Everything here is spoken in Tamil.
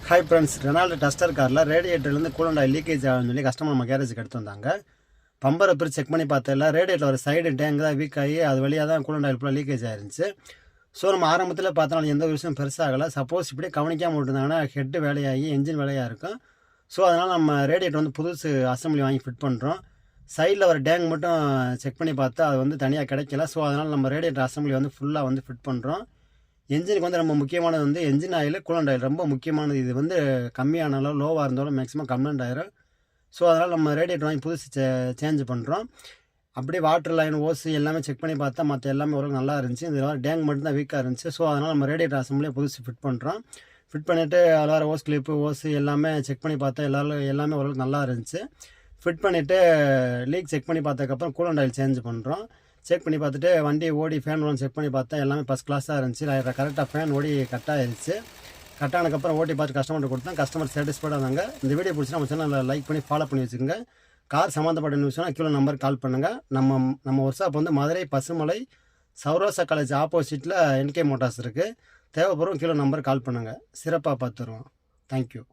ஹாய் ஃப்ரெண்ட்ஸ், ரெனால்டு டஸ்டர் காரில் ரேடியேட்டர்லேருந்து கூலண்ட் ஆயில் லீக்கேஜ் ஆகுதுன்னு சொல்லி கஸ்டமர் நம்ம கேரேஜுக்கு எடுத்து வந்தாங்க. பம்பரை பிரித்து செக் பண்ணி பார்த்ததில்ல, ரேடியேட்டர் ஒரு சைடு டேங்க் தான் வீக் ஆகி அது வழியாக தான் கூலண்ட் ஆயில் ஃபுல்லாக லீக்கேஜ் ஆயிருந்துச்சு. ஸோ நம்ம ஆரம்பத்தில் பார்த்தாலும் எந்த ஒரு விஷயம் பெருசாகலை. சப்போஸ் இப்படியே கவனிக்காமல் விட்டுருந்தாங்கன்னா ஹெட்டு வேலையாகி என்ஜின் வேலையாக இருக்கும். ஸோ அதனால் நம்ம ரேடியேட்டர் வந்து புதுசு அசம்பிளி வாங்கி ஃபிட் பண்ணுறோம். சைடில் ஒரு டேங்க் மட்டும் செக் பண்ணி பார்த்தா அது வந்து தனியாக கிடைக்கல. ஸோ அதனால் நம்ம ரேடியேட்டர் அசம்பிளி வந்து ஃபுல்லாக வந்து ஃபிட் பண்ணுறோம். என்ஜினுக்கு வந்து ரொம்ப முக்கியமானது வந்து என்ஜின் ஆயில், கூலண்ட் ஆயில் ரொம்ப முக்கியமானது. இது வந்து கம்மியானாலும் லோவாக இருந்தாலும் மேக்ஸிமம் கம்ப்ளைண்ட் ஆயிரும். ஸோ அதனால் நம்ம ரேடியேட்டர் வாங்கி புதுசு சேஞ்ச் பண்ணுறோம். அப்படியே வாட்டர் லைன், ஓஸு எல்லாமே செக் பண்ணி பார்த்தா மற்ற எல்லாமே ஓரளவுக்கு நல்லா இருந்துச்சு. இதில் டேங்க் மட்டும் தான் வீக்காக இருந்துச்சு. ஸோ அதனால் நம்ம ரேடியேட்டர் அசம்பிளியே புதுசு ஃபிட் பண்ணுறோம். ஃபிட் பண்ணிவிட்டு அதில் வர ஓஸ் கிளிப்பு, ஓஸு எல்லாமே செக் பண்ணி பார்த்தா எல்லாமே ஓரளவுக்கு நல்லா இருந்துச்சு. ஃபிட் பண்ணிவிட்டு லீக் செக் பண்ணி பார்த்ததுக்கப்புறம் கூலண்ட் ஆயில் சேஞ்ச் பண்ணுறோம். செக் பண்ணி பார்த்துட்டு வண்டி ஓடி ஃபேன் ஓடும் செக் பண்ணி பார்த்தா எல்லாமே ஃபஸ்ட் கிளாஸாக இருந்துச்சு. கரெக்டாக ஃபேன் ஓடி கட் ஆயிருச்சு. கட் ஆனதுக்கப்புறம் ஓட்டி பார்த்து கஸ்டமர்கிட்ட கொடுத்தேன். கஸ்டமர் சாட்டிஸ்ஃபைடாக இருந்தாங்க. இந்த வீடியோ பிடிச்சா நம்ம சேனலில் லைக் பண்ணி ஃபாலோ பண்ணி வச்சுக்கோங்க. கார் சம்மந்தப்பட்ட நியூஸ்னால் கீழே நம்பருக்கு கால் பண்ணுங்கள். நம்ம ஒர்க் ஷாப் வந்து மதுரை பசுமலை சௌராசா காலேஜ் ஆப்போசிட்டில் என்கே மோட்டார்ஸ் இருக்குது. தேவைப்படும் கீழே நம்பருக்கு கால் பண்ணுங்கள். சிறப்பாக பார்த்து தருவோம். தேங்க்யூ.